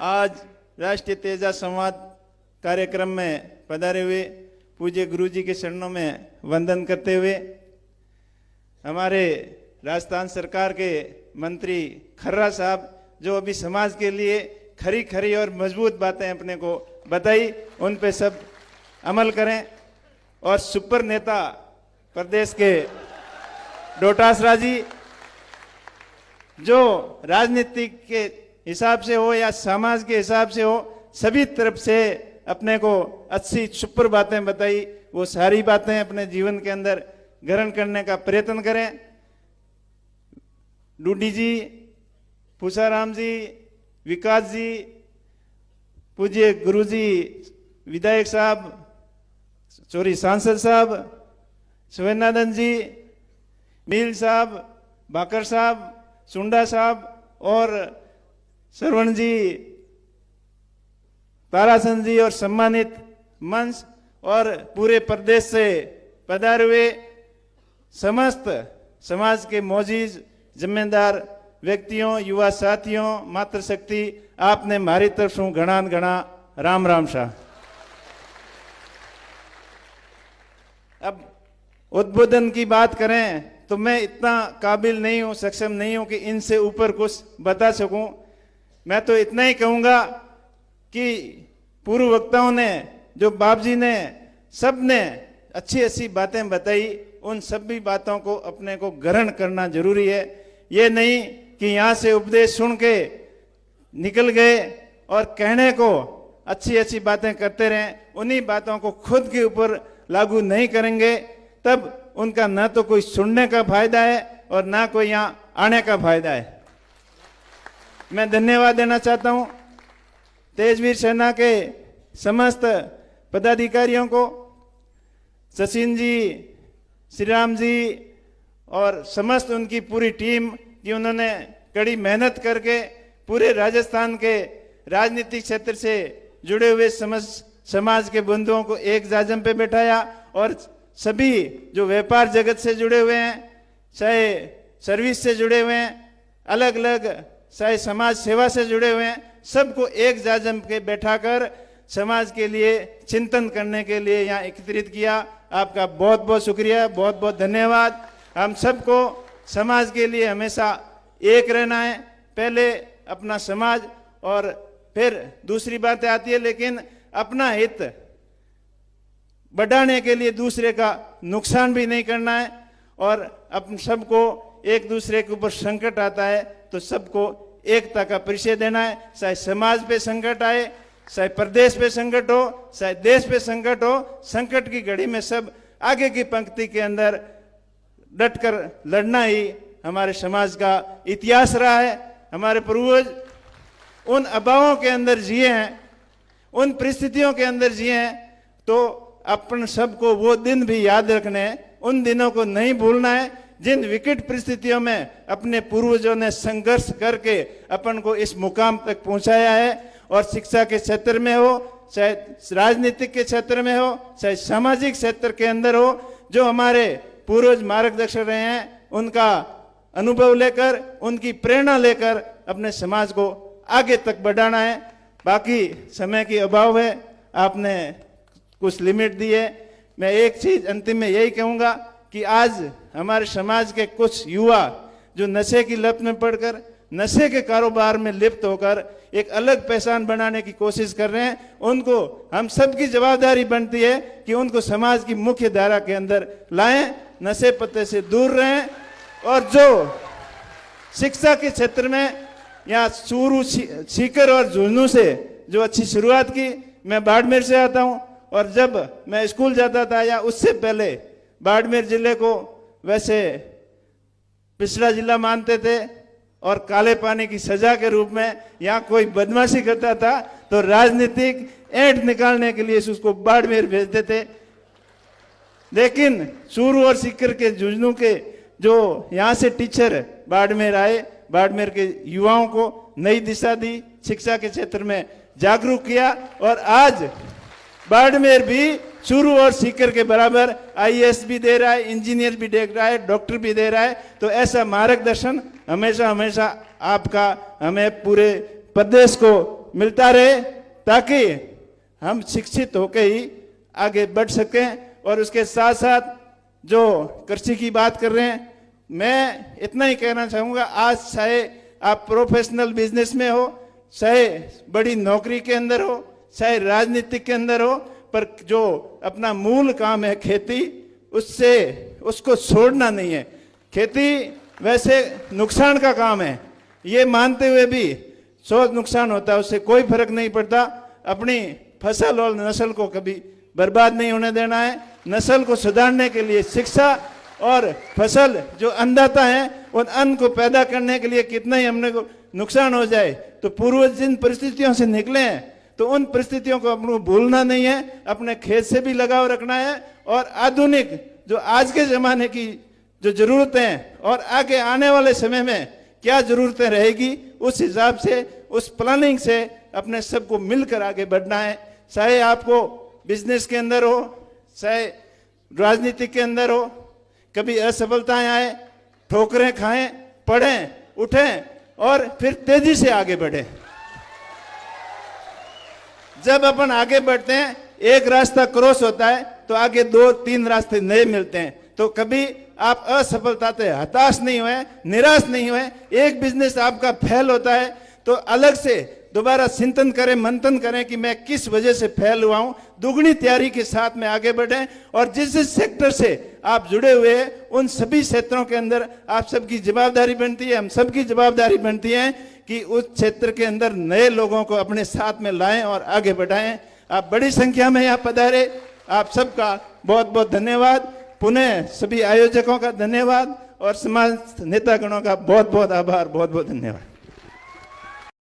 आज राष्ट्रीय तेजा संवाद कार्यक्रम में पधारे हुए पूज्य गुरुजी के चरणों में वंदन करते हुए हमारे राजस्थान सरकार के मंत्री खर्रा साहब जो अभी समाज के लिए खरी खरी और मजबूत बातें अपने को बताई, उन पे सब अमल करें। और सुपर नेता प्रदेश के डोटासरा जी जो राजनीति के हिसाब से हो या समाज के हिसाब से हो, सभी तरफ से अपने को अच्छी सुपर बातें बताई, वो सारी बातें अपने जीवन के अंदर ग्रहण करने का प्रयत्न करें। डूडी जी, पूसाराम जी, विकास जी, पूज्य गुरुजी विधायक साहब, चोरी सांसद साहब, सुवर्णानंद जी, मील साहब, बाकर साहब, सुंडा साहब और श्रवण जी, तारासन जी और सम्मानित मंच और पूरे प्रदेश से पधारे हुए समस्त समाज के मौजूद जिम्मेदार व्यक्तियों, युवा साथियों, मातृशक्ति, आपने मारी तरफ शू घना घना राम राम शाह। अब उद्बोधन की बात करें तो मैं इतना काबिल नहीं हूं, सक्षम नहीं हूं कि इनसे ऊपर कुछ बता सकूं। मैं तो इतना ही कहूंगा कि पूर्व वक्ताओं ने, जो बाप जी ने, सब ने अच्छी अच्छी बातें बताई, उन सभी बातों को अपने को ग्रहण करना जरूरी है। ये नहीं कि यहाँ से उपदेश सुन के निकल गए और कहने को अच्छी अच्छी बातें करते रहें, उन्हीं बातों को खुद के ऊपर लागू नहीं करेंगे तब उनका ना तो कोई सुनने का फायदा है और ना कोई यहाँ आने का फायदा है। मैं धन्यवाद देना चाहता हूँ तेजवीर सेना के समस्त पदाधिकारियों को, सचिन जी, श्री राम जी और समस्त उनकी पूरी टीम की उन्होंने कड़ी मेहनत करके पूरे राजस्थान के राजनीतिक क्षेत्र से जुड़े हुए समाज के बंधुओं को एक जाजम पे बैठाया और सभी जो व्यापार जगत से जुड़े हुए हैं, चाहे सर्विस से जुड़े हुए हैं, अलग अलग चाहे समाज सेवा से जुड़े हुए हैं, सबको एक जाजम पे बैठाकर समाज के लिए चिंतन करने के लिए यहाँ एकत्रित किया। आपका बहुत बहुत शुक्रिया, बहुत बहुत धन्यवाद। हम सबको समाज के लिए हमेशा एक रहना है, पहले अपना समाज और फिर दूसरी बातें आती है, लेकिन अपना हित बढ़ाने के लिए दूसरे का नुकसान भी नहीं करना है। और अपन सबको एक दूसरे के ऊपर संकट आता है तो सबको एकता का परिचय देना है, चाहे समाज पे संकट आए, चाहे प्रदेश पे संकट हो, चाहे देश पे संकट हो, संकट की घड़ी में सब आगे की पंक्ति के अंदर डटकर लड़ना ही हमारे समाज का इतिहास रहा है। हमारे पूर्वज उन अभावों के अंदर जिए हैं, उन परिस्थितियों के अंदर जिए हैं, तो अपन सबको वो दिन भी याद रखने हैं, उन दिनों को नहीं भूलना है जिन विकट परिस्थितियों में अपने पूर्वजों ने संघर्ष करके अपन को इस मुकाम तक पहुंचाया है। और शिक्षा के क्षेत्र में हो, चाहे राजनीतिक के क्षेत्र में हो, चाहे सामाजिक क्षेत्र के अंदर हो, जो हमारे पूर्वज मार्गदर्शक रहे हैं, उनका अनुभव लेकर, उनकी प्रेरणा लेकर अपने समाज को आगे तक बढ़ाना है। बाकी समय की अभाव है, आपने कुछ लिमिट दी है। मैं एक चीज अंतिम में यही कहूंगा कि आज हमारे समाज के कुछ युवा जो नशे की लत में पड़कर, नशे के कारोबार में लिप्त होकर एक अलग पहचान बनाने की कोशिश कर रहे हैं, उनको हम सबकी जवाबदारी बनती है कि उनको समाज की मुख्य धारा के अंदर लाएं, नशे पत्ते से दूर रहें। और जो शिक्षा के क्षेत्र में यहाँ चूरू, सीकर और झुंझुनू से जो अच्छी शुरुआत की, मैं बाड़मेर से आता हूँ और जब मैं स्कूल जाता था या उससे पहले बाड़मेर जिले को वैसे पिछड़ा जिला मानते थे और काले पानी की सजा के रूप में यहाँ कोई बदमाशी करता था तो राजनीतिक ऐंठ निकालने के लिए उसको बाड़मेर भेजते थे। लेकिन चूरू और सीकर के झुंझुनू के जो यहाँ से टीचर बाड़मेर आए, बाड़मेर के युवाओं को नई दिशा दी, शिक्षा के क्षेत्र में जागरूक किया और आज बाड़मेर भी चूरू और सीकर के बराबर आईएएस भी दे रहा है, इंजीनियर भी दे रहा है, डॉक्टर भी दे रहा है। तो ऐसा मार्गदर्शन हमेशा हमेशा आपका हमें पूरे प्रदेश को मिलता रहे, ताकि हम शिक्षित होकर ही आगे बढ़ सकें। और उसके साथ साथ जो कृषि की बात कर रहे हैं, मैं इतना ही कहना चाहूँगा, आज चाहे आप प्रोफेशनल बिजनेस में हो, चाहे बड़ी नौकरी के अंदर हो, चाहे राजनीतिक के अंदर हो, पर जो अपना मूल काम है खेती, उसको छोड़ना नहीं है। खेती वैसे नुकसान का काम है, ये मानते हुए भी 100 नुकसान होता है, उससे कोई फर्क नहीं पड़ता। अपनी फसल और नस्ल को कभी बर्बाद नहीं होने देना है। नस्ल को सुधारने के लिए शिक्षा और फसल जो अन्नदाता है, उन अन्न को पैदा करने के लिए कितना ही हमने को नुकसान हो जाए, तो पूर्वज जिन परिस्थितियों से निकले हैं, तो उन परिस्थितियों को अपने भूलना नहीं है, अपने खेत से भी लगाव रखना है। और आधुनिक जो आज के ज़माने की जो ज़रूरतें और आगे आने वाले समय में क्या ज़रूरतें रहेगी, उस हिसाब से, उस प्लानिंग से अपने सबको मिलकर आगे बढ़ना है। चाहे आपको बिजनेस के अंदर हो, चाहे राजनीति के अंदर हो, कभी असफलताएं आए, ठोकरें खाएं, पढ़ें, उठें और फिर तेजी से आगे बढ़ें। जब अपन आगे बढ़ते हैं, एक रास्ता क्रॉस होता है तो आगे 2-3 रास्ते नए मिलते हैं। तो कभी आप असफलता से हताश नहीं हुए, निराश नहीं हुए। एक बिजनेस आपका फेल होता है तो अलग से दोबारा चिंतन करें, मंथन करें कि मैं किस वजह से फेल हुआ हूं। दुगनी तैयारी के साथ में आगे बढ़ें और जिस जिस सेक्टर से आप जुड़े हुए हैं, उन सभी क्षेत्रों के अंदर आप सबकी जवाबदारी बनती है, हम सबकी जवाबदारी बनती है कि उस क्षेत्र के अंदर नए लोगों को अपने साथ में लाएं और आगे बढ़ाएं। आप बड़ी संख्या में यहाँ पधारे, आप सबका बहुत बहुत धन्यवाद। पुनः सभी आयोजकों का धन्यवाद और समाज नेतागणों का बहुत बहुत आभार, बहुत बहुत धन्यवाद।